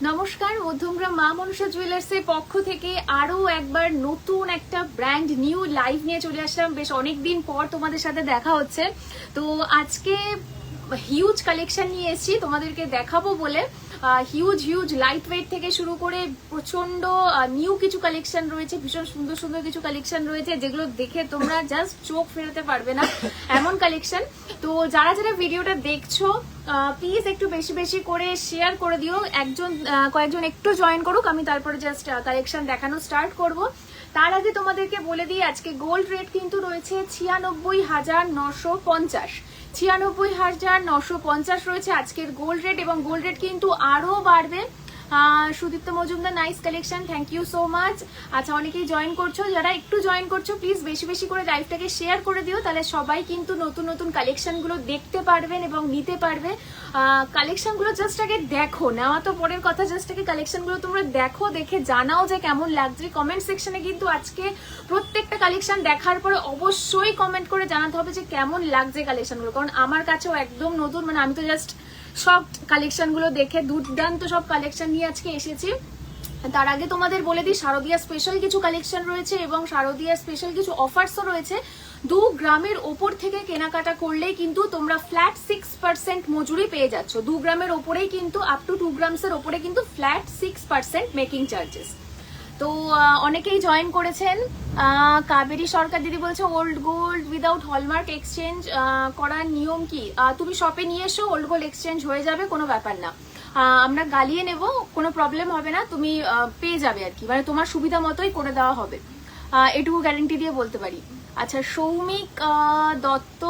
নমস্কার, মধ্যমগ্রাম মা মনসা জুয়েলার্সের পক্ষ থেকে আরো একবার নতুন একটা ব্র্যান্ড নিউ লাইভ নিয়ে চলে আসলাম। বেশ অনেকদিন পর তোমাদের সাথে দেখা হচ্ছে। তো আজকে হিউজ কালেকশন নিয়ে এসেছি তোমাদেরকে দেখাবো বলে। হিউজ লাইট ওয়েট থেকে শুরু করে প্রচন্ড নিউ কিছু কালেকশন রয়েছে, ভীষণ সুন্দর সুন্দর কিছু কালেকশন রয়েছে যেগুলো দেখে তোমরা জাস্ট চোখ ফেরাতে পারবে না, এমন কালেকশন। তো যারা যারা ভিডিওটা দেখছো প্লিজ একটু বেশি বেশি করে শেয়ার করে দিও, কয়েকজন একটু জয়েন করুক, আমি তারপরে জাস্ট কালেকশন দেখানো স্টার্ট করব। তার আগে তোমাদেরকে বলে দিই আজকে গোল্ড রেট কিন্তু রয়েছে 96,950, 96,950 রয়েছে আজকের গোল্ড রেট, এবং গোল্ড রেট কিন্তু আরো বাড়বে। Sudipta Majumdar, nice collection, thank you so much. আচ্ছা, অনেকেই জয়েন করছো, যারা একটু জয়েন করছো প্লিজ বেশি বেশি করে লাইভটাকে শেয়ার করে দিও, তাহলে সবাই কিন্তু নতুন নতুন কালেকশনগুলো দেখতে পারবেন এবং নিতে পারবে। কালেকশনগুলো জাস্ট আগে দেখো, নেওয়া তো পরের কথা, জাস্ট আগে কালেকশনগুলো তোমরা দেখো, দেখে জানাও যে কেমন লাগছে। কমেন্ট সেকশনে কিন্তু আজকে প্রত্যেকটা কালেকশন দেখার পরে অবশ্যই কমেন্ট করে জানাতে হবে যে কেমন লাগছে কালেকশনগুলো, কারণ আমার কাছেও একদম নতুন, মানে আমি তো জাস্ট সব কালেকশন গুলো দেখে দুর্দান্ত সব কালেকশন নিয়ে আজকে এসেছি। তার আগে তোমাদের বলে দিই শারদীয়া স্পেশাল কিছু কালেকশন রয়েছে এবং শারদীয়া স্পেশাল কিছু অফার্সও রয়েছে। 2 গ্রামের ওপর থেকে কেনাকাটা করলেই কিন্তু তোমরা ফ্ল্যাট 6% মজুরি পেয়ে যাচ্ছ। 2 গ্রামের ওপরেই কিন্তু আপ টু 2 গ্রামসের ওপরে কিন্তু ফ্ল্যাট 6% মেকিং চার্জেস। তো অনেকেই জয়েন করেছেন। কাবেরী সরকার দিদি বলছে old gold without hallmark exchange করার নিয়ম কি? তুমি শপে নিয়ে এসো, ওল্ড গোল্ড এক্সচেঞ্জ হয়ে যাবে, কোনো ব্যাপার না, আমরা গালিয়ে নেব, কোনো প্রবলেম হবে না, তুমি পেয়ে যাবে আর কি, মানে তোমার সুবিধা মতোই করে দেওয়া হবে, এটুকু গ্যারেন্টি দিয়ে বলতে পারি। আচ্ছা, সৌমিক দত্ত,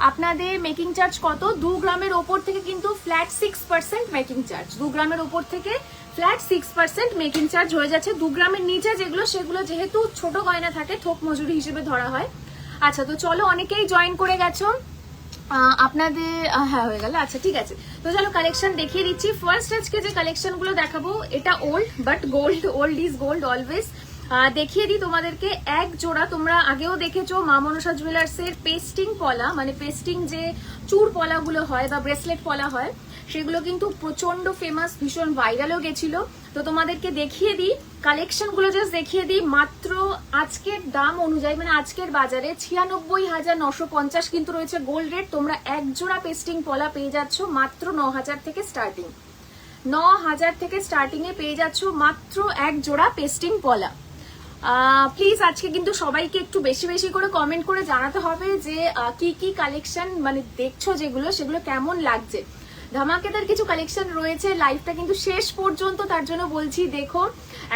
আপনাদের মেকিং চার্জ কত? 2 গ্রামের ওপর থেকে কিন্তু ফ্ল্যাট 6% মেকিং চার্জ, 2 গ্রামের ওপর থেকে ফ্ল্যাট 6% মেকিং চার্জ হয়ে যাচ্ছে। 2 গ্রামের নিচে যেগুলো, সেগুলো যেহেতু ছোট গয়না থাকে থোক মজুরি হিসেবে ধরা হয়। আচ্ছা, তো চলো, অনেকেই জয়েন করে গেছো আপনাদের, হ্যাঁ হয়ে গেল। আচ্ছা ঠিক আছে, তো চলো কালেকশন দেখিয়ে দিচ্ছি। ফার্স্ট আজকে যে কালেকশন গুলো দেখাবো এটা old but gold, old is gold always. দেখিয়ে দিই তোমাদেরকে এক জোড়া, তোমরা আগেও দেখেছো মা মনসা জুয়েলার্সের পেস্টিং পলা, মানে পেস্টিং যে চূড় পলাগুলো হয় বা ব্রেসলেট পলা হয়, সেগুলো কিন্তু প্রচন্ড ফেমাস, ভীষণ ভাইরালও গেছিল। তো তোমাদেরকে দেখিয়ে দিই কালেকশন গুলো, জাস্ট দেখিয়ে দিই। মাত্র আজকের দাম অনুযায়ী, মানে আজকের বাজারে 96,950 কিন্তু রয়েছে গোল্ড রেট। তোমরা এক জোড়া পেস্টিং পলা পেয়ে যাচ্ছ মাত্র 9,000 থেকে স্টার্টিং, 9,000 থেকে স্টার্টিং এ পেয়ে যাচ্ছ মাত্র এক জোড়া পেস্টিং পলা। প্লিজ আজকে কিন্তু সবাইকে একটু বেশি বেশি করে কমেন্ট করে জানাতে হবে যে কি কি কালেকশন মানে দেখছো যেগুলো, সেগুলো কেমন লাগছে। ধামাকেদার কিছু কালেকশন রয়েছে, লাইভটা কিন্তু শেষ পর্যন্ত, তার জন্য বলছি দেখো,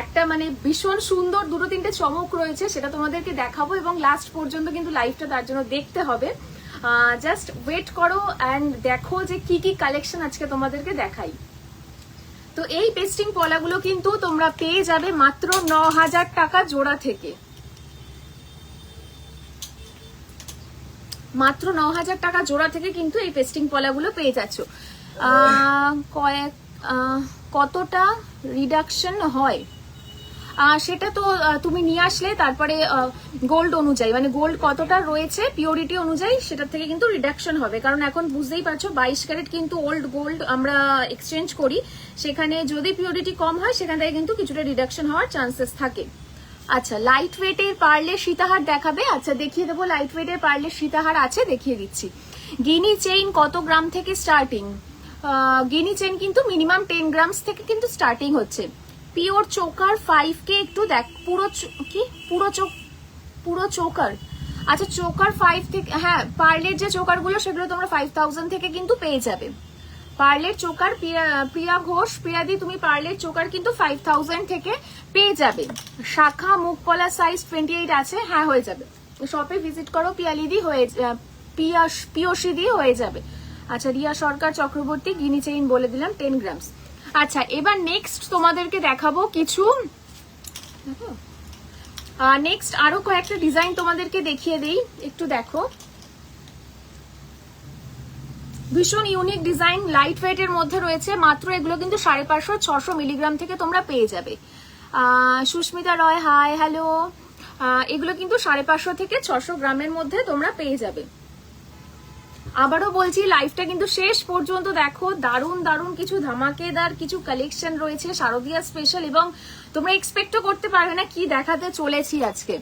একটা মানে ভীষণ সুন্দর 2-3টে চমক রয়েছে, সেটা তোমাদেরকে দেখাবো, এবং লাস্ট পর্যন্ত কিন্তু লাইভটা তার জন্য দেখতে হবে। জাস্ট ওয়েট করো অ্যান্ড দেখো যে কি কি কালেকশন আজকে তোমাদেরকে দেখাই। তো এই পেস্টিং পলাগুলো কিন্তু তোমরা পেয়ে যাবে মাত্র 9,000 টাকা জোড়া থেকে, মাত্র 9,000 টাকা জোড়া থেকে কিন্তু এই পেস্টিং পলাগুলো পেয়ে যাচ্ছ। কতটা রিডাকশন হয় সেটা তো তুমি নিয়ে আসলে তারপরে গোল্ড অনুযায়ী, মানে গোল্ড কতটা রয়েছে পিওরিটি অনুযায়ী সেটার থেকে কিন্তু রিডাকশন হবে, কারণ এখন বুঝতেই পারছো 22 ক্যারেট কিন্তু ওল্ড গোল্ড আমরা এক্সচেঞ্জ করি, সেখানে যদি পিওরিটি কম হয় সেখান থেকে কিন্তু কিছুটা রিডাকশন হওয়ার চান্সেস থাকে। আচ্ছা, লাইট ওয়েটের পার্লে সীতাহার দেখাবে? আচ্ছা দেখিয়ে দেবো, লাইট ওয়েটের পার্লে সীতাহার আছে, দেখিয়ে দিচ্ছি। গিনি চেইন কত গ্রাম থেকে স্টার্টিং? গিনি চেইন কিন্তু মিনিমাম 10 গ্রামস থেকে কিন্তু স্টার্টিং হচ্ছে। পিওর চোকার 5K, একটু দেখ, পুরো চোকার, আচ্ছা চোকার 5 থেকে, হ্যাঁ পার্লের যে চোকার গুলো সেগুলো তোমরা 5,000 থেকে কিন্তু পেয়ে যাবে। পার্লের চোকার, প্রিয়া ঘোষ, প্রিয়াদি তুমি পার্লের চোকার কিন্তু 5,000 থেকে পেয়ে যাবে। শাখা মুখকলা সাইজ 28 আছে, হ্যাঁ হয়ে যাবে, শপে ভিজিট করো, পিয়ালিদি হয়ে, পিয়সি দিয়ে হয়ে যাবে। আচ্ছা, রিয়া সরকার চক্রবর্তী, গিনি চেইন বলে দিলাম 10 গ্রামস। আচ্ছা, এবার নেক্সট তোমাদেরকে দেখাবো কিছু, নেক্সট আরো কয়েকটা ডিজাইন তোমাদেরকে দেখিয়ে দেই, একটু দেখো, ভীষণ ইউনিক ডিজাইন, লাইট ওয়েট এর মধ্যে রয়েছে। মাত্র এগুলো কিন্তু 550-600 মিলিগ্রাম থেকে তোমরা পেয়ে যাবে। সুস্মিতা রয়, হাই হ্যালো, এগুলো কিন্তু 550 থেকে 600 গ্রামের মধ্যে তোমরা পেয়ে যাবে। আবারও বলছি লাইভটা কিন্তু শেষ পর্যন্ত দেখো, দারুণ দারুণ কিছু ধামাকেদার কিছু কালেকশন রয়েছে শারদীয়া স্পেশাল, এবং তোমরা এক্সপেক্টও করতে পারবে না কি দেখাতে চলেছি আজকে।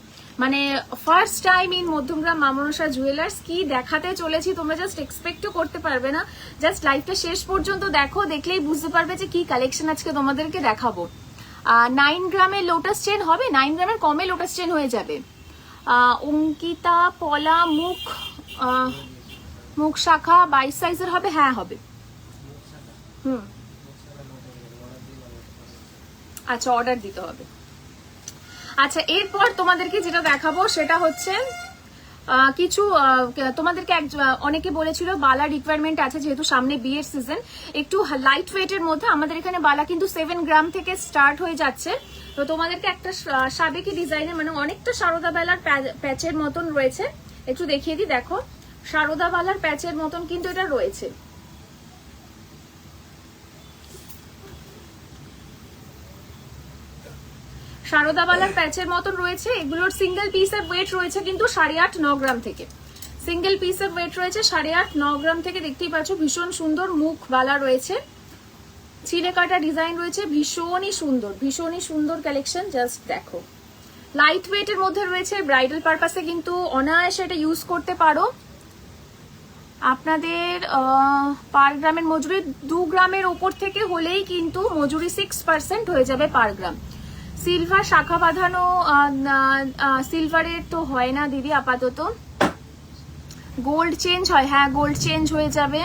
মানে ফার্স্ট টাইম ইন মধ্যমগ্রাম মা মনসা জুয়েলার্স কি দেখাতে চলেছি তোমরা জাস্ট এক্সপেক্টও করতে পারবে না। জাস্ট লাইভটা শেষ পর্যন্ত দেখো, দেখলেই বুঝতে পারবে যে কি কালেকশন আজকে তোমাদেরকে দেখাবো। 9 গ্রামের লোটাস চেন হবে, 9 গ্রামের কমে লোটাস চেন হয়ে যাবে। অঙ্কিতা পলা মুখ শাখা 22 সাইজের হবে, হ্যাঁ হবে। আচ্ছা অর্ডার দিতে হবে। আচ্ছা এরপর তোমাদেরকে যেটা দেখাবো সেটা হচ্ছে কিছু তোমাদেরকে অনেকে বলেছিল বালা রিকোয়ারমেন্ট আছে, যেহেতু সামনে বিয়ের সিজন, একটু লাইট ওয়েটের মধ্যে। আমাদের এখানে বালা কিন্তু 7 গ্রাম থেকে স্টার্ট হয়ে যাচ্ছে। তো তোমাদেরকে একটা সাবেকি ডিজাইনের, মানে অনেকটা সারদা বালার প্যাচের মতন রয়েছে, একটু দেখিয়ে দিই। দেখো সারদা বালার প্যাচের মতন কিন্তু এটা রয়েছে। শারদাবালার প্যাচের মতন রয়েছে। এগুলোর সিঙ্গেল পিসের ওয়েট রয়েছে কিন্তু 8.5-9 গ্রাম থেকে। সিঙ্গেল পিসের ওয়েট রয়েছে 8.5-9 গ্রাম থেকে। দেখতেই পাচ্ছ ভীষণ সুন্দর মুখ বালা রয়েছে, চিনে কাটা ডিজাইন রয়েছে, ভীষণই সুন্দর কালেকশন। জাস্ট দেখো লাইট ওয়েটের মধ্যে রয়েছে, ব্রাইডাল পারপাসে কিন্তু অনায়াসে এটা ইউজ করতে পারো। আপনাদের পার গ্রামের মজুরি 2 গ্রামের উপর থেকে হলেই কিন্তু মজুরি 6% হয়ে যাবে পার গ্রাম। সিলভার শাখা বাঁধানো, সিলভারের তো হয় না দিদি আপাতত। গোল্ড চেঞ্জ হয়, হ্যাঁ গোল্ড চেঞ্জ হয়ে যাবে।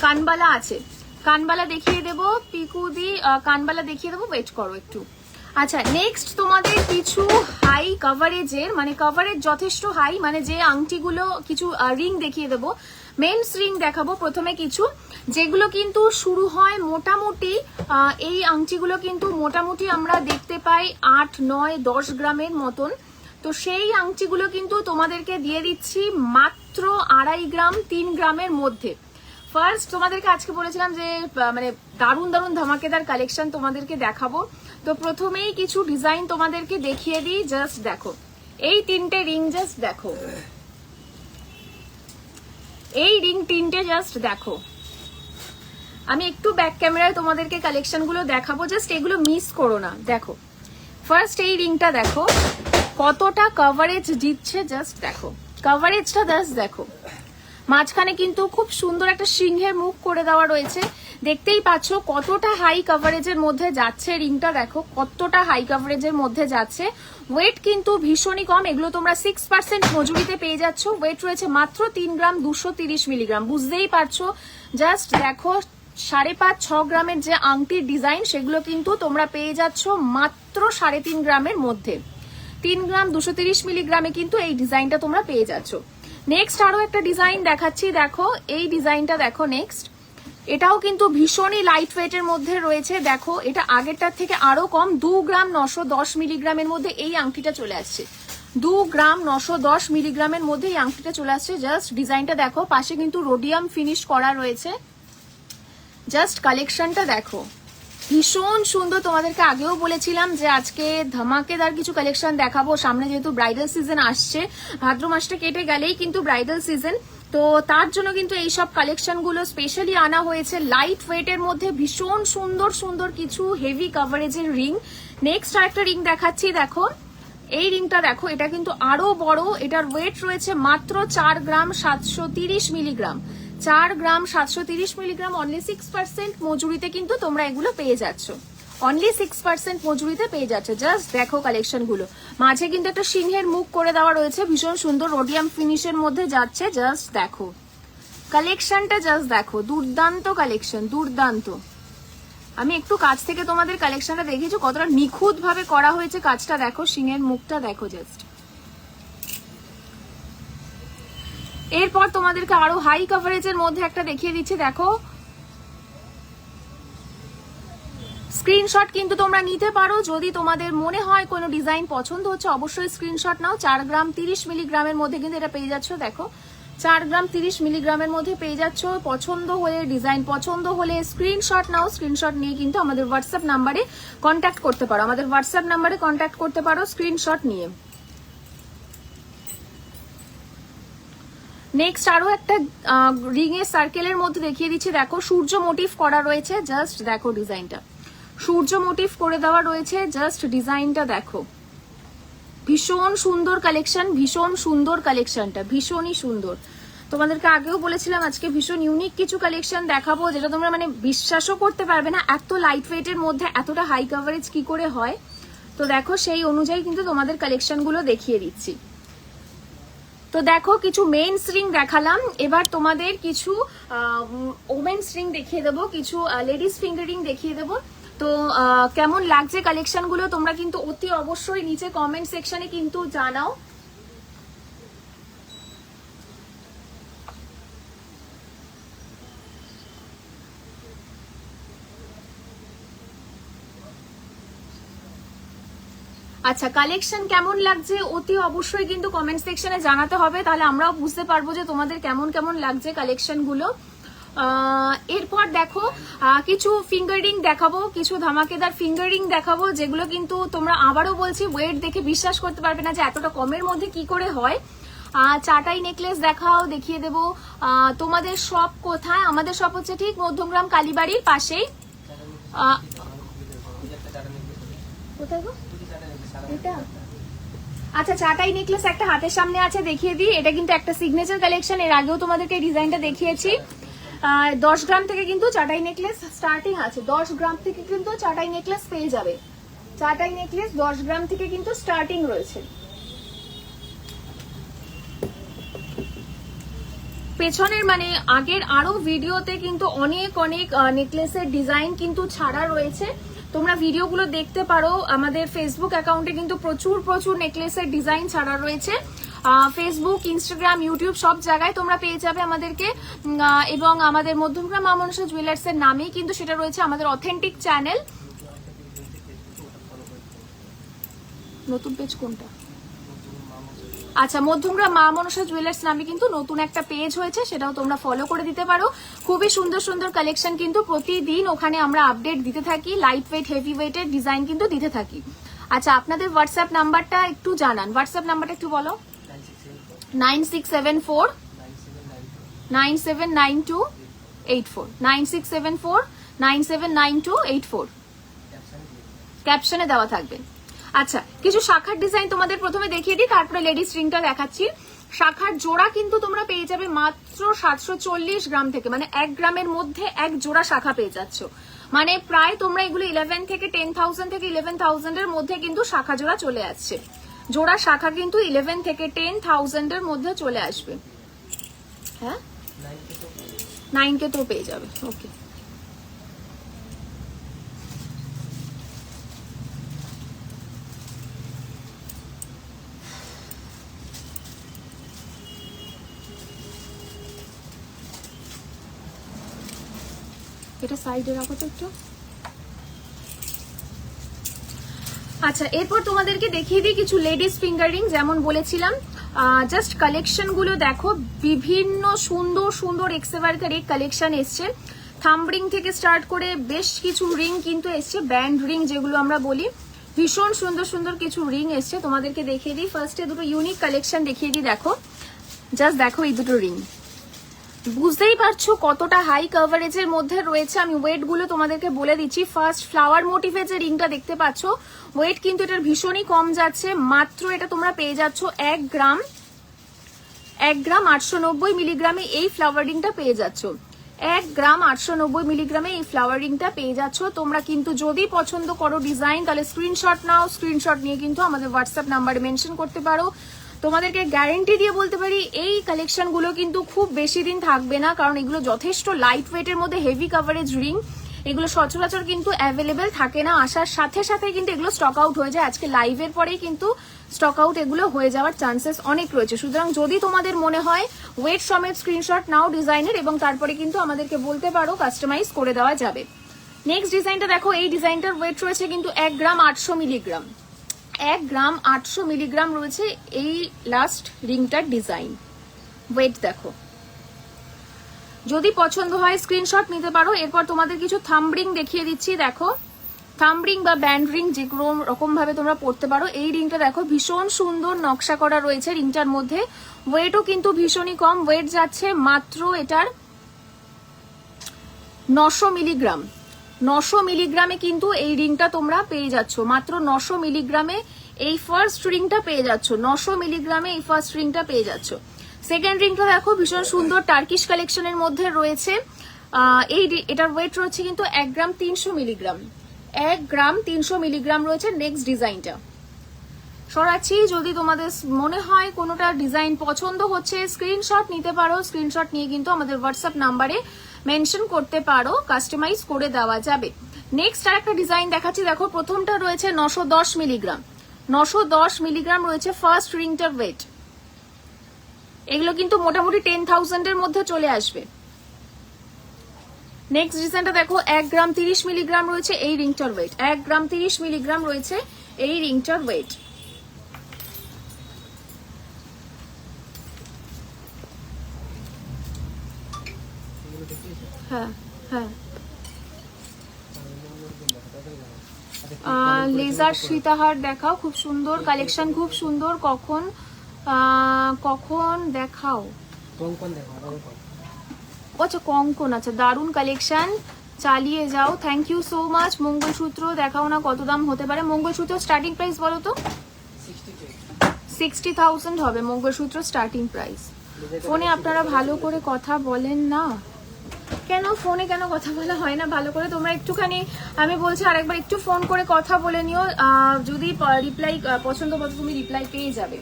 কানবালা আছে, কানবালা দেখিয়ে দেবো পিকুদি, কানবালা দেখিয়ে দেবো, ওয়েট করো একটু। আচ্ছা নেক্সট তোমাদের কিছু হাই কভারেজের, মানে কভারেজ যথেষ্ট হাই, মানে যে আংটিগুলো, কিছু রিং দেখিয়ে দেবো। মেন্স রিং দেখাবো প্রথমে কিছু, যেগুলো কিন্তু শুরু হয় মোটামুটি, এই আংটিগুলো কিন্তু মোটামুটি আমরা দেখতে পাই 8, 9, 10 গ্রামের মতন। তো সেই আংটিগুলো কিন্তু তোমাদেরকে দিয়ে দিচ্ছি মাত্র 2.5 গ্রাম 3 গ্রামের মধ্যে। ফার্স্ট তোমাদেরকে আজকে বলেছিলাম যে মানে দারুণ দারুণ ধামাকেদার কালেকশন তোমাদেরকে দেখাবো। তো প্রথমেই কিছু ডিজাইন তোমাদেরকে দেখিয়ে দিই, জাস্ট দেখো এই 3টে রিং, জাস্ট দেখো এই রিং 3টে, জাস্ট দেখো। আমি একটু ব্যাক ক্যামেরায় তোমাদেরকে কালেকশন গুলো দেখাবো, জাস্ট এগুলো মিস করো না। দেখো ফার্স্ট এই রিংটা দেখো কতটা কভারেজ দিচ্ছে, জাস্ট দেখো কভারেজটা, জাস্ট দেখো। মাঝখানে কিন্তু খুব সুন্দর একটা সিংহের মুখ করে দেওয়া রয়েছে, দেখতেই পাচ্ছ কতটা হাই কভারেজের মধ্যে যাচ্ছে রিংটা। দেখো কতটা হাই কভারেজের মধ্যে যাচ্ছে। ওয়েট কিন্তু ভীষণই কম, এগুলো তোমরা 6% মজুরিতে পেয়ে যাচ্ছ। ওয়েট রয়েছে মাত্র 3 গ্রাম 230 মিলিগ্রাম, বুঝতেই পারছো। জাস্ট দেখো 5.5-6 গ্রামের যে আংটির ডিজাইন, সেগুলো কিন্তু তোমরা পেয়ে যাচ্ছ মাত্র 3.5 গ্রামের মধ্যে। 3 গ্রাম 230 মিলিগ্রামে কিন্তু এই ডিজাইনটা তোমরা পেয়ে যাচ্ছ। নেক্সট আরো একটা ডিজাইন দেখাচ্ছি, দেখো এই ডিজাইনটা দেখো নেক্সট। এটাও কিন্তু ভীষণই লাইট ওয়েটের মধ্যে রয়েছে। দেখো এটা আগেরটার থেকে আরো কম, 2 গ্রাম 910 মিলিগ্রামের মধ্যে এই আংটিটা চলে আসছে। 2 গ্রাম 910 মিলিগ্রামের মধ্যে এই আংটিটা চলে আসছে। জাস্ট ডিজাইনটা দেখো, পাশে কিন্তু রোডিয়াম ফিনিশ করা রয়েছে। জাস্ট কালেকশনটা দেখো ভীষণ সুন্দর। তোমাদেরকে আগেও বলেছিলাম যে আজকে ধামাকেদার কিছু কালেকশন দেখাবো, সামনে যেহেতু ব্রাইডাল সিজন আসছে, ভাদ্র মাসটা কেটে গেলেই কিন্তু ব্রাইডাল সিজন। তো তার জন্য কিন্তু এইসব কালেকশন গুলো স্পেশালি আনা হয়েছে লাইট ওয়েটের মধ্যে। ভীষণ সুন্দর সুন্দর কিছু হেভি কভারেজের রিং। নেক্সট আরেকটা রিং দেখাচ্ছি, দেখো এই রিংটা দেখো, এটা কিন্তু আরো বড়। এটার ওয়েট রয়েছে মাত্র 4 গ্রাম 730 মিলিগ্রাম। 4 গ্রাম 730 মিলিগ্রাম, অনলি 6% মজুরিতে কিন্তু তোমরা এগুলো পেয়ে যাচ্ছ। অনলি 6% মজুরিতে পেয়ে যাচ্ছে। জাস্ট দেখো কালেকশন গুলো, মাঝে কিন্তু একটা সিংহের মুখ করে দেওয়া রয়েছে, ভীষণ সুন্দর রোডিয়াম ফিনিশের মধ্যে যাচ্ছে। জাস্ট দেখো কালেকশনটা, জাস্ট দেখো দুর্দান্ত কালেকশন, দুর্দান্ত। আমি একটু কাছ থেকে তোমাদের কালেকশনটা দেখিয়েছি, কতটা নিখুঁত ভাবে করা হয়েছে কাজটা। দেখো সিংহের মুখটা দেখো জাস্ট। এরপর তোমাদেরকে আরো হাই কভারেজের মধ্যে একটা দেখিয়ে দিচ্ছি, দেখো স্ক্রিনশট কিন্তু তোমরা নিতে পারো যদি তোমাদের মনে হয় কোনো ডিজাইন পছন্দ হচ্ছে, অবশ্যই স্ক্রিনশট নাও। 4 গ্রাম 30 মিলিগ্রামের মধ্যে কিন্তু এটা পেয়ে যাচ্ছ। দেখো 4 গ্রাম 30 মিলিগ্রামের মধ্যে পেয়ে যাচ্ছ। পছন্দ হলে, ডিজাইন পছন্দ হলে স্ক্রিনশট নাও। স্ক্রিনশট নিয়ে কিন্তু আমাদের হোয়াটসঅ্যাপ নাম্বারে কন্ট্যাক্ট করতে পারো, আমাদের হোয়াটসঅ্যাপ নাম্বারে কন্ট্যাক্ট করতে পারো স্ক্রিনশট নিয়ে। নেক্সট আরো একটা রিং এর সার্কেলের মধ্যে দেখিয়ে দিচ্ছি, দেখো সূর্য মোটিভ করা রয়েছে, জাস্ট দেখো ডিজাইনটা, সূর্য মোটিভ করে দেওয়া রয়েছে, জাস্ট ডিজাইনটা দেখো, ভীষণ সুন্দর কালেকশন, ভীষণ সুন্দর কালেকশনটা, ভীষণই সুন্দর। তোমাদেরকে আগেও বলেছিলাম আজকে ভীষণ ইউনিক কিছু কালেকশন দেখাবো, যেটা তোমরা মানে বিশ্বাসও করতে পারবে না এত লাইট ওয়েটের মধ্যে এতটা হাই কভারেজ কি করে হয়। তো দেখো সেই অনুযায়ী কিন্তু তোমাদের কালেকশন গুলো দেখিয়ে দিচ্ছি। তো দেখো কিছু মেন্স রিং দেখালাম, এবার তোমাদের কিছু ওমেন্স রিং দেখিয়ে দেবো, কিছু লেডিস ফিঙ্গারিং দেখিয়ে দেবো। তো কেমন লাগছে কালেকশন গুলো তোমরা কিন্তু অতি অবশ্যই নিচে কমেন্ট সেকশনে কিন্তু জানাও। আচ্ছা কালেকশন কেমন লাগছে অতি অবশ্যই কিন্তু কমেন্ট সেকশনে জানাতে হবে, তাহলে আমরাও বুঝতে পারবো যে তোমাদের কেমন কেমন লাগছে কালেকশন গুলো। এরপর দেখো কিছু ফিঙ্গারিং দেখাবো, কিছু ধামাকেদার ফিঙ্গারিং দেখাবো, যেগুলো কিন্তু তোমরা আবারও বলছি ওয়েট দেখে বিশ্বাস করতে পারবে না যে এতটা কমের মধ্যে কি করে হয়। চাটাই নেকলেস দেখাও, দেখিয়ে দেবো। তোমাদের শপ কোথায়? আমাদের শপ হচ্ছে ঠিক মধ্যমগ্রাম কালীবাড়ির পাশেই। কোথায় গো এটা? আচ্ছা চাটাই নেকলেস একটা হাতের সামনে আছে, দেখিয়ে দিই। এটা কিন্তু একটা সিগনেচার কালেকশন, এর আগেও তোমাদেরকে ডিজাইনটা দেখিয়েছি। 10 গ্রাম থেকে কিন্তু চাটাই নেকলেস স্টার্টিং আছে, 10 গ্রাম থেকে কিন্তু চাটাই নেকলেস পেয়ে যাবে। চাটাই নেকলেস 10 গ্রাম থেকে কিন্তু স্টার্টিং রয়েছে। পেছনের মানে আগের আরো ভিডিওতে কিন্তু অনেক অনেক নেকলেসের ডিজাইন কিন্তু ছাড়া রয়েছে, তোমরা ভিডিওগুলো দেখতে পারো। আমাদের ফেসবুক অ্যাকাউন্টে কিন্তু প্রচুর প্রচুর নেকলেসের ডিজাইন ছাড়া রয়েছে। ফেসবুক, ইনস্টাগ্রাম, ইউটিউব সব জায়গায় তোমরা পেয়ে যাবে আমাদেরকে। এবং আমাদের মধ্যমগ্রাম মা মনসা জুয়েলার্স এর নামেই কিন্তু সেটা রয়েছে আমাদের অথেন্টিক চ্যানেল। নতুন পেজ কোনটা? আচ্ছা মধ্যমগ্রাম মা মনসা জুয়েলার্স নামে কিন্তু নতুন একটা পেজ হয়েছে, সেটাও তোমরা ফলো করে দিতে পারো। খুবই সুন্দর সুন্দর কালেকশন কিন্তু প্রতিদিন ওখানে আমরা আপডেট দিতে থাকি, লাইট ওয়েট হেভি ওয়েটের ডিজাইন কিন্তু দিতে থাকি। আচ্ছা আপনাদের হোয়াটসঅ্যাপ নাম্বারটা একটু জানান, হোয়াটসঅ্যাপ নাম্বারটা একটু বলো। 9674 979284 9674 979284 ক্যাপশনে দেওয়া থাকবে। আচ্ছা কিছু শাখার ডিজাইন তোমাদের প্রথমে দেখিয়ে দিই, তারপরে লেডিস রিংটা দেখাচ্ছি। শাখার জোড়া কিন্তু তোমরা পেয়ে যাবে মাত্র 740 গ্রাম থেকে, মানে 1 গ্রামের মধ্যে এক জোড়া শাখা পেয়ে যাচ্ছ। মানে প্রায় তোমরা এগুলো 11 থেকে 10,000 থেকে 11,000 এর মধ্যে কিন্তু শাখা জোড়া চলে আসছে। জোড়া শাখা কিন্তু 11 থেকে 10,000 এর মধ্যে চলে আসবে। হ্যাঁ 9K তো পেয়ে যাবে। ওকে এটা সাইডে রাখো তো একটু। আচ্ছা এরপর তোমাদেরকে দেখিয়ে দিই কিছু লেডিস ফিঙ্গারিং, যেমন বলেছিলাম জাস্ট কালেকশন গুলো দেখো, বিভিন্ন সুন্দর সুন্দর এক্সেভারকার এই কালেকশন এসছে। থাম্ব রিং থেকে স্টার্ট করে বেশ কিছু রিং কিন্তু এসছে, ব্যান্ড রিং যেগুলো আমরা বলি, ভীষণ সুন্দর সুন্দর কিছু রিং এসছে। তোমাদেরকে দেখিয়ে দিই, ফার্স্টে দুটো ইউনিক কালেকশন দেখিয়ে দিই। দেখো জাস্ট দেখো এই দুটো রিং, বুঝতেই পারছো কতটা হাই কভারেজের মধ্যে রয়েছে। আমি ওয়েট গুলো তোমাদেরকে বলে দিচ্ছি। ফার্স্ট ফ্লাওয়ার মোটিভের যে রিংটা দেখতে পাচ্ছ, ওয়েট কিন্তু এটার ভীষণই কম যাচ্ছে, মাত্র এটা তোমরা পেয়ে যাচ্ছ 1 গ্রাম 890 মিলিগ্রামে এই ফ্লাওয়ার রিংটা পেয়ে যাচ্ছ। 1 গ্রাম 890 মিলিগ্রামে এই ফ্লাওয়ার রিংটা পেয়ে যাচ্ছ। তোমরা কিন্তু যদি পছন্দ করো ডিজাইন, তাহলে স্ক্রিনশট নাও, স্ক্রিনশট নিয়ে কিন্তু আমাদের হোয়াটসঅ্যাপ নাম্বারে মেনশন করতে পারো। তোমাদেরকে গ্যারেন্টি দিয়ে বলতে পারি এই কালেকশন গুলো কিন্তু খুব বেশি দিন থাকবে না, কারণ এগুলো যথেষ্ট লাইট ওয়েটের মধ্যে হেভি কভারেজ রিং, এগুলো সচরাচর কিন্তু অ্যাভেলেবেল থাকে না, আসার সাথে সাথে কিন্তু এগুলো স্টক আউট হয়ে যায়। আজকে লাইভের পরেই কিন্তু স্টক আউট এগুলো হয়ে যাওয়ার চান্সেস অনেক রয়েছে। সুতরাং যদি তোমাদের মনে হয় ওয়েট সমেত স্ক্রিনশট নাও ডিজাইনের, এবং তারপরে কিন্তু আমাদেরকে বলতে পারো, কাস্টমাইজ করে দেওয়া যাবে। নেক্সট ডিজাইনটা দেখো, এই ডিজাইনটার ওয়েট রয়েছে কিন্তু 1 গ্রাম 800 মিলিগ্রাম, 1 গ্রাম 800 মিলিগ্রাম রয়েছে এই লাস্ট রিংটার ডিজাইন। ওয়েট দেখো, যদি পছন্দ হয় স্ক্রিনশট নিতে পারো। এরপর তোমাদের কিছু থাম্ব রিং দেখিয়ে দিচ্ছি। দেখো থাম রিং বা ব্যান্ড রিং যে কোনো রকম ভাবে তোমরা পড়তে পারো। এই রিংটা দেখো ভীষণ সুন্দর নকশা করা রয়েছে রিংটার মধ্যে। ওয়েটও কিন্তু ভীষণই কম, ওয়েট যাচ্ছে মাত্র এটার 900 মিলিগ্রাম। 900 মিলিগ্রামে কিন্তু এই রিংটা তোমরা পেয়ে যাচ্ছ, মাত্র 900 মিলিগ্রামে এই ফার্স্ট রিংটা পেয়ে যাচ্ছ। 900 মিলিগ্রামে এই ফার্স্ট রিংটা পেয়ে যাচ্ছ। সেকেন্ড রিংটা দেখো ভীষণ সুন্দর টার্কিশ কালেকশনের মধ্যে রয়েছে। এটার ওয়েট রয়েছে কিন্তু 1 গ্রাম 300 মিলিগ্রাম। 1 গ্রাম 300 মিলিগ্রাম রয়েছে। নেক্সট ডিজাইনটা সরাচ্ছি। যদি তোমাদের মনে হয় কোনোটা ডিজাইন পছন্দ হচ্ছে, স্ক্রিনশট নিতে পারো। স্ক্রিনশট নিয়ে কিন্তু আমাদের হোয়াটসঅ্যাপ নাম্বারে মেনশন করতে পারো, কাস্টমাইজ করে দেওয়া যাবে। নেক্সট আর একটা ডিজাইন দেখাচ্ছি। দেখো প্রথমটা রয়েছে 910 মিলিগ্রাম। 910 মিলিগ্রাম রয়েছে ফার্স্ট রিংটার ওয়েট। এগুলো কিন্তু মোটামুটি 10,000 এর মধ্যে চলে আসবে। নেক্সট ডিজাইনটা দেখো 1 গ্রাম 30 মিলিগ্রাম রয়েছে এই রিংটার ওয়েট। 1 গ্রাম 30 মিলিগ্রাম রয়েছে এই রিংটার ওয়েট। হ্যাঁ হ্যাঁ, লেজার সীতাহার দেখাও, খুব সুন্দর কালেকশন, খুব সুন্দর। কখন কখন দেখাও? আচ্ছা কঙ্কন, আচ্ছা দারুন কালেকশন, চালিয়ে যাও। Thank you so much. Mangalsutra দেখাও না, কত দাম হতে পারে মঙ্গলসূত্র? স্টার্টিং প্রাইস বলো তো। 60,000 হবে মঙ্গলসূত্র স্টার্টিং প্রাইস। ফোনে আপনারা ভালো করে কথা বলেন না কেন? ফোনে কেন কথা বলা হয় না ভালো করে? তোমরা একটুখানি, আমি বলছি আরেকবার একটু ফোন করে কথা বলে নিও। যদি রিপ্লাই পছন্দ মতো তুমি রিপ্লাই পেয়ে যাবে।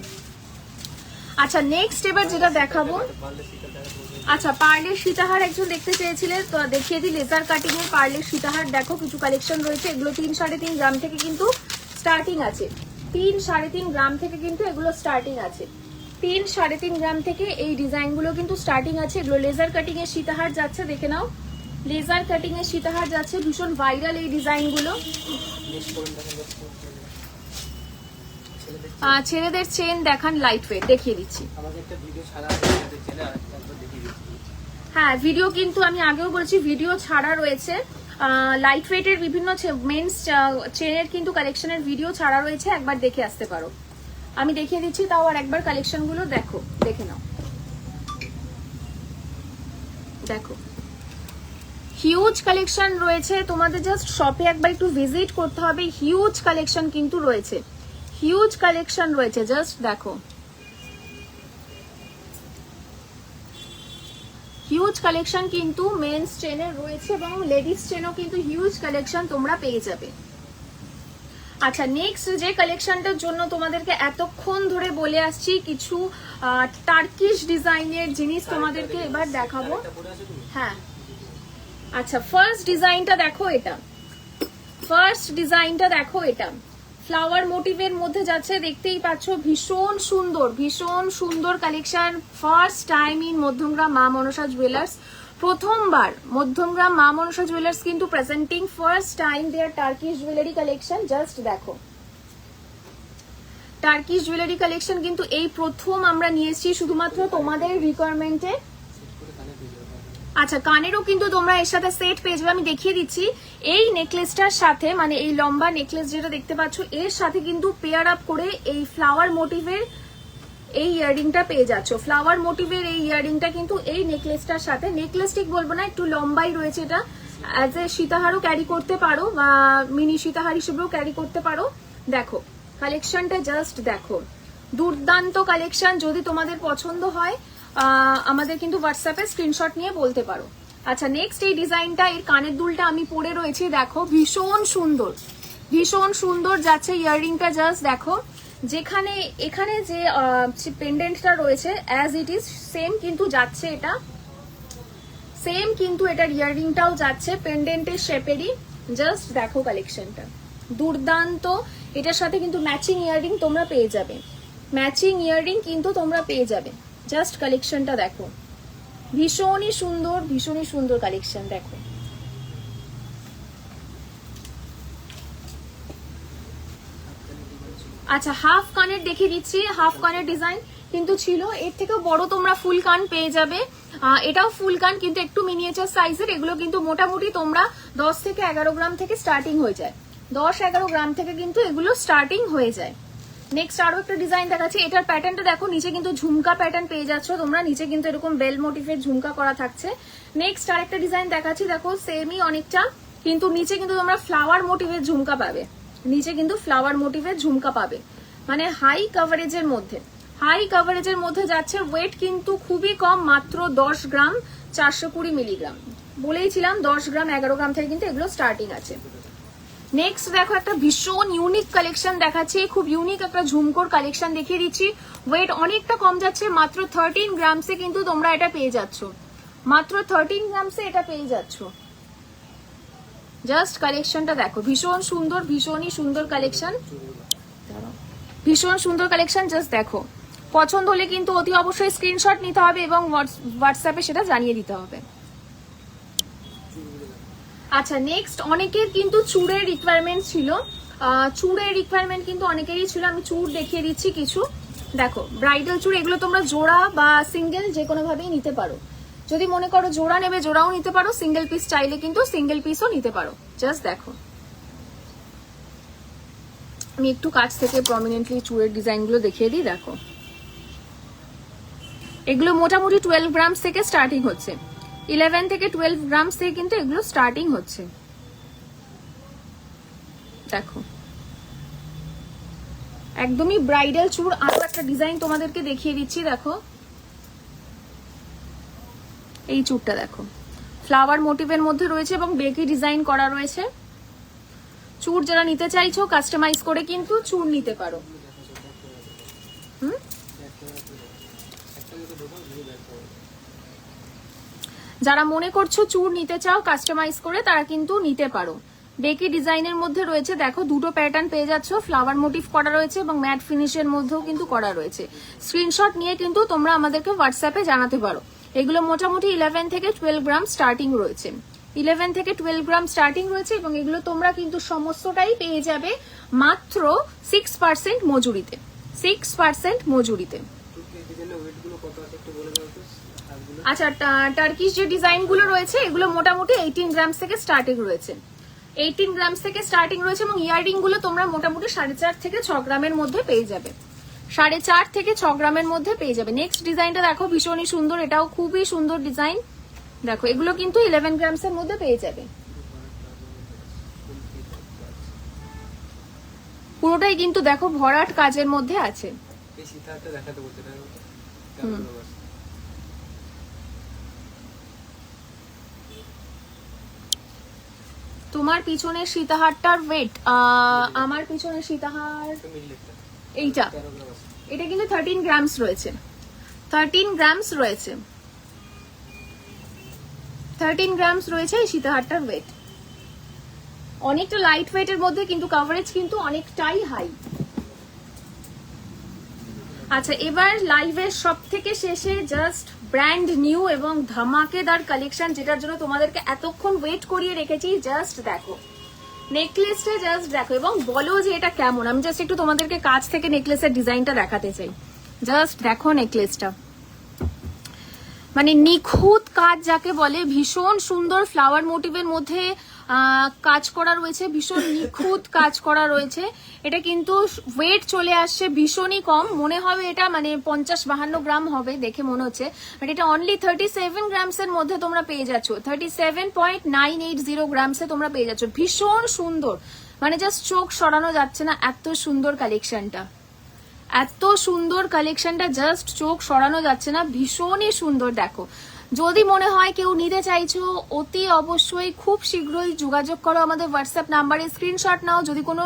আচ্ছা নেক্সট এবার যেটা দেখাবো, আচ্ছা পার্লের সীতাহার একজন দেখতে চেয়েছিলে, তো দেখিয়ে দিই। লেজার কাটিং এর পার্লের সীতাহার দেখো, কিছু কালেকশন রয়েছে। এগুলো 3-3.5 গ্রাম থেকে কিন্তু স্টার্টিং আছে। 3-3.5 গ্রাম থেকে কিন্তু এগুলো স্টার্টিং আছে। 3-3.5 গ্রাম থেকে এই ডিজাইন গুলো কিন্তু স্টার্টিং আছে। এগুলো লেজার কাটিং এর সীতাহার যাচ্ছে, দেখে নাও। লেজার কাটিং এর সীতাহার যাচ্ছে, ভীষণ ভাইরাল এই ডিজাইন গুলো। ছেলেদের চেন দেখান লাইট ওয়েট, দেখিয়ে দিচ্ছি। হ্যাঁ ভিডিও কিন্তু আমি আগেও বলেছি, ভিডিও ছাড়া রয়েছে। লাইট ওয়েটের বিভিন্ন মেন্স চেনের কিন্তু কালেকশনের ভিডিও ছাড়া রয়েছে, একবার দেখে আসতে পারো। আমি দেখিয়ে দিচ্ছি, তাও আর একবার কালেকশন গুলো দেখো, দেখে নাও। দেখো হিউজ কালেকশন রয়েছে, তোমাদের জাস্ট শপে একবার একটু ভিজিট করতে হবে। হিউজ কালেকশন কিন্তু রয়েছে, হিউজ কালেকশন রয়েছে, জাস্ট দেখো। হিউজ কালেকশন কিন্তু মেন্স চেনের রয়েছে এবং লেডিস চেনও কিন্তু হিউজ কালেকশন তোমরা পেয়ে যাবে। আচ্ছা নেক্সট যে কালেকশনটার জন্য তোমাদেরকে এতক্ষণ ধরে বলে আসছি, কিছু টার্কিশ ডিজাইনের জিনিস তোমাদেরকে এবার দেখাবো। হ্যাঁ আচ্ছা ফার্স্ট ডিজাইনটা দেখো, এটা ফার্স্ট ডিজাইনটা দেখো, এটা ফ্লাওয়ার মোটিভের মধ্যে যাচ্ছে, দেখতেই পাচ্ছ। ভীষণ সুন্দর, ভীষণ সুন্দর collection. First time in Madhyamgram মা মনসা জুয়েলার্স, প্রথমবার মধ্যমগ্রাম মা মনসা জুয়েলার্স কিন্তু প্রেজেন্টিং ফার্স্ট টাইম দেয়ার টার্কিশ জুয়েলারি কালেকশন। জাস্ট দেখো টার্কিশ জুয়েলারি কালেকশন কিন্তু এই প্রথম আমরা নিয়ে এসেছি শুধুমাত্র তোমাদের রিকোয়ারমেন্টে। আচ্ছা কানেরও কিন্তু তোমরা এর সাথে সেট পেয়ে যাবে, আমি দেখিয়ে দিচ্ছি। এই নেকলেসটার সাথে, মানে এই লম্বা নেকলেস যেটা দেখতে পাচ্ছ, এর সাথে কিন্তু পেয়ার আপ করে এই ফ্লাওয়ার মোটিভের এই ইয়াররিংটা পেয়ে যাচ্ছ। ফ্লাওয়ার মোটিভের এই ইয়াররিংটা কিন্তু এই নেকলেসটার সাথে, নেকলেস ঠিক বলবো না, একটু লম্বাই রয়েছে। এটা অ্যাজ এ সীতাহারও ক্যারি করতে পারো বা মিনি সীতাহার হিসেবেও ক্যারি করতে পারো। দেখো কালেকশনটা জাস্ট দেখো, দুর্দান্ত কালেকশন। যদি তোমাদের পছন্দ হয় আমাদের কিন্তু হোয়াটসঅ্যাপে স্ক্রিনশট নিয়ে বলতে পারো। আচ্ছা নেক্সট এই ডিজাইনটা, এর কানের দুলটা আমি পরে রয়েছি, দেখো ভীষণ সুন্দর, ভীষণ সুন্দর যাচ্ছে ইয়াররিংটা। জাস্ট দেখো, যেখানে এখানে যে পেন্ডেন্টটা রয়েছে অ্যাজ ইট ইজ সেম কিন্তু যাচ্ছে, এটা সেম কিন্তু এটার ইয়াররিংটাও যাচ্ছে পেন্ডেন্টের শেপেরই। জাস্ট দেখো কালেকশনটা দুর্দান্ত। এটার সাথে কিন্তু ম্যাচিং ইয়াররিং তোমরা পেয়ে যাবে, ম্যাচিং ইয়াররিং কিন্তু তোমরা পেয়ে যাবে। জাস্ট কালেকশনটা দেখো, ভীষণই সুন্দর, ভীষণই সুন্দর কালেকশন। দেখো আচ্ছা হাফ কানের দেখিয়ে দিচ্ছি, হাফ কানের ডিজাইন কিন্তু ছিল, এর থেকেও বড় তোমরা ফুল কান পেয়ে যাবে। এটাও ফুল কান কিন্তু একটু মিনিয়েচার সাইজের। এগুলো কিন্তু মোটামুটি তোমরা 10 থেকে 11 গ্রাম থেকে স্টার্টিং হয়ে যায়। 10-11 গ্রাম থেকে কিন্তু এগুলো স্টার্টিং হয়ে যায়। নেক্সট আরো একটা ডিজাইন দেখাচ্ছি, এটার প্যাটার্নটা দেখো, নিচে কিন্তু ঝুমকা প্যাটার্ন পেয়ে যাচ্ছ তোমরা, নিচে কিন্তু এরকম বেল মোটিভের ঝুমকা করা থাকছে। নেক্সট আরেকটা ডিজাইন দেখাচ্ছি, দেখো সেমই অনেকটা, কিন্তু নিচে কিন্তু তোমরা ফ্লাওয়ার মোটিভের ঝুমকা পাবে, নিচে কিন্তু ফ্লাওয়ার মোটিভের ঝুমকা পাবে, মানে হাই কাভারেজের মধ্যে, হাই কাভারেজের মধ্যে যাচ্ছে। ওয়েট কিন্তু খুবই কম, মাত্র 10 গ্রাম 420 মিলিগ্রাম, বলেইছিলাম 10 গ্রাম 11 গ্রাম থেকে কিন্তু এগুলো স্টার্টিং আছে। নেক্সট দেখো একটা ভীষণ ইউনিক কালেকশন দেখাচ্ছি, খুব ইউনিক একটা ঝুমকোর কালেকশন দেখিয়ে দিচ্ছি। ওয়েট অনেকটা কম যাচ্ছে, মাত্র 13 গ্রামসে কিন্তু তোমরা এটা পেয়ে যাচ্ছ, মাত্র 13 গ্রামসে এটা পেয়ে যাচ্ছ। জাস্ট কালেকশনটা দেখো, ভীষণ সুন্দর, ভীষণই সুন্দর কালেকশন, ভীষণ সুন্দর কালেকশন। জাস্ট দেখো, পছন্দ হলে কিন্তু অতি অবশ্যই স্ক্রিনশট নিতে হবে এবং হোয়াটসঅ্যাপে সেটা জানিয়ে দিতে হবে। আচ্ছা নেক্সট, অনেকের কিন্তু চুড়ের রিকোয়ারমেন্ট ছিল, চুড়ের রিকোয়ারমেন্ট কিন্তু অনেকেরই ছিল। আমি চুড় দেখিয়ে দিচ্ছি কিছু, দেখো ব্রাইডাল চুড়, এগুলো তোমরা জোড়া বা সিঙ্গেল যে কোনো ভাবেই নিতে পারো। যদি মনে করো জোড়া নেবে জোড়াও নিতে পারো, সিঙ্গেল পিস চাইলে কিন্তু সিঙ্গেল পিসও নিতে পারো। জাস্ট দেখো, আমি একটু কাছ থেকে প্রমিনেন্টলি চুড়ের ডিজাইনগুলো দেখিয়ে দিই। দেখো এগুলো মোটামুটি 12 গ্রামস থেকে স্টার্টিং হচ্ছে, 11 থেকে 12 গ্রামস থেকে কিন্তু এগুলো স্টার্টিং হচ্ছে। দেখো একদমই ব্রাইডাল চুড়। আরো একটা ডিজাইন তোমাদেরকে দেখিয়ে দিচ্ছি, দেখো এই চুড়টা দেখো, ফ্লাওয়ার মোটিভের মধ্যে রয়েছে এবং বেকি ডিজাইন করা রয়েছে। চুড় যারা নিতে চাইছো কাস্টমাইজ করে কিন্তু চুড় নিতে পারো। যারা মনে করছো চুড় নিতে চাও কাস্টমাইজ করে তারা কিন্তু নিতে পারো। বেকি ডিজাইনের মধ্যে রয়েছে, দেখো দুটো প্যাটার্ন পেয়ে যাচ্ছ, ফ্লাওয়ার মোটিভ করা রয়েছে এবং ম্যাট ফিনিশের মধ্যেও কিন্তু করা রয়েছে। স্ক্রিনশট নিয়ে কিন্তু তোমরা আমাদেরকে হোয়াটসঅ্যাপে জানাতে পারো। এগুলো মোটামুটি 11 থেকে 12 গ্রাম স্টার্টিং রয়েছে, 11 থেকে 12 গ্রাম স্টার্টিং রয়েছে এবং এগুলো তোমরা কিন্তু সমস্তটাই পেয়ে যাবে মাত্র 6% মজুরিতে, 6% মজুরিতে। আচ্ছা টার্কিশ যে ডিজাইন গুলো রয়েছে এগুলো মোটামুটি 18 গ্রামস থেকে স্টার্টিং রয়েছে, 18 গ্রামস থেকে স্টার্টিং রয়েছে এবং ইয়াররিং গুলো তোমরা মোটামুটি 4.5 থেকে 6 গ্রামের মধ্যে পেয়ে যাবে, 4.5 থেকে 6 গ্রামের মধ্যে পেয়ে যাবে। নেক্সট ডিজাইনটা দেখো, ভীষণই সুন্দর, এটাও খুবই সুন্দর ডিজাইন। দেখো এগুলো কিন্তু 11 গ্রামস এর মধ্যে পেয়ে যাবে, পুরোটাই কিন্তু দেখো ভরাট কাজের মধ্যে আছে। তোমার পিছনের সীতাহারটার ওয়েট, আমার পিছনের সীতাহার এইটা, এটা কিন্তু 13 গ্রামস রয়েছে, 13 গ্রামস রয়েছে, 13 গ্রামস রয়েছে এই সীতাহারটার ওয়েট। অনেকটা লাইট ওয়েটের মধ্যে কিন্তু কভারেজ কিন্তু অনেকটাই হাই। আচ্ছা এবার লাইভের সব থেকে শেষে জাস্ট ব্র্যান্ড নিউ এবং ধামাকেদার কালেকশন, যেটার জন্য তোমাদেরকে এতক্ষণ ওয়েট করিয়ে রেখেছি। জাস্ট দেখো নেকলেসটা, জাস্ট দেখো এবং বলো যে এটা কেমন। আমি জাস্ট একটু তোমাদেরকে কাছ থেকে নেকলেসের ডিজাইনটা দেখাতে চাই। জাস্ট দেখো নেকলেসটা, মানে নিখুঁত কাজ যাকে বলে, ভীষণ সুন্দর ফ্লাওয়ার মোটিভের মধ্যে কাজ করা রয়েছে, ভীষণ নিখুঁত কাজ করা রয়েছে। এটা কিন্তু ওয়েট চলে আসছে ভীষণই কম, মনে হবে এটা মানে 50-52 গ্রাম হবে দেখে মনে হচ্ছে, বাট এটা অনলি 37 গ্রামস এর মধ্যে তোমরা পেয়ে যাচ্ছ, 37.980 গ্রামসে তোমরা পেয়ে যাচ্ছ। ভীষণ সুন্দর, মানে জাস্ট চোখ সরানো যাচ্ছে না, এত সুন্দর কালেকশনটা, এত সুন্দর কালেকশনটা, জাস্ট চোখ সরানো যাচ্ছে না, ভীষণই সুন্দর। দেখো যদি মনে হয় কেউ নিতে চাইছো অতি অবশ্যই খুব শীঘ্রই যোগাযোগ করো আমাদের হোয়াটসঅ্যাপ নাম্বারে, স্ক্রিনশট নাও। যদি কোনো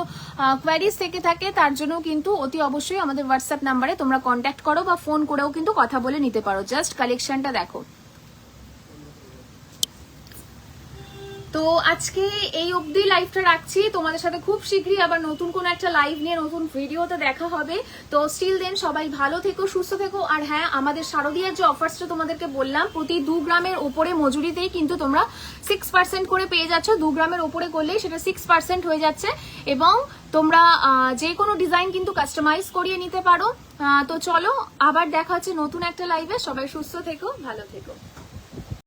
কোয়ারিজ থেকে থাকে তার জন্য কিন্তু অতি অবশ্যই আমাদের হোয়াটসঅ্যাপ নাম্বারে তোমরা কন্ট্যাক্ট করো বা ফোন করেও কিন্তু কথা বলে নিতে পারো। জাস্ট কালেকশনটা দেখো। তো আজকে এই অবধি লাইভটা রাখছি, তোমাদের সাথে খুব শীঘ্রই আবার নতুন কোনো একটা লাইভ নিয়ে নতুন ভিডিওতে দেখা হবে। তো স্টিল দেন সবাই ভালো থেকো, সুস্থ থেকো। আর হ্যাঁ, আমাদের শারদীয়ার যে অফার্সটা তোমাদেরকে বললাম, প্রতি 2 গ্রামের ওপরে মজুরিতেই কিন্তু তোমরা 6% করে পেয়ে যাচ্ছ। 2 গ্রামের ওপরে করলেই সেটা 6% হয়ে যাচ্ছে এবং তোমরা যে কোনো ডিজাইন কিন্তু কাস্টমাইজ করিয়ে নিতে পারো। তো চলো আবার দেখা হচ্ছে নতুন একটা লাইভে, সবাই সুস্থ থেকো, ভালো থেকো।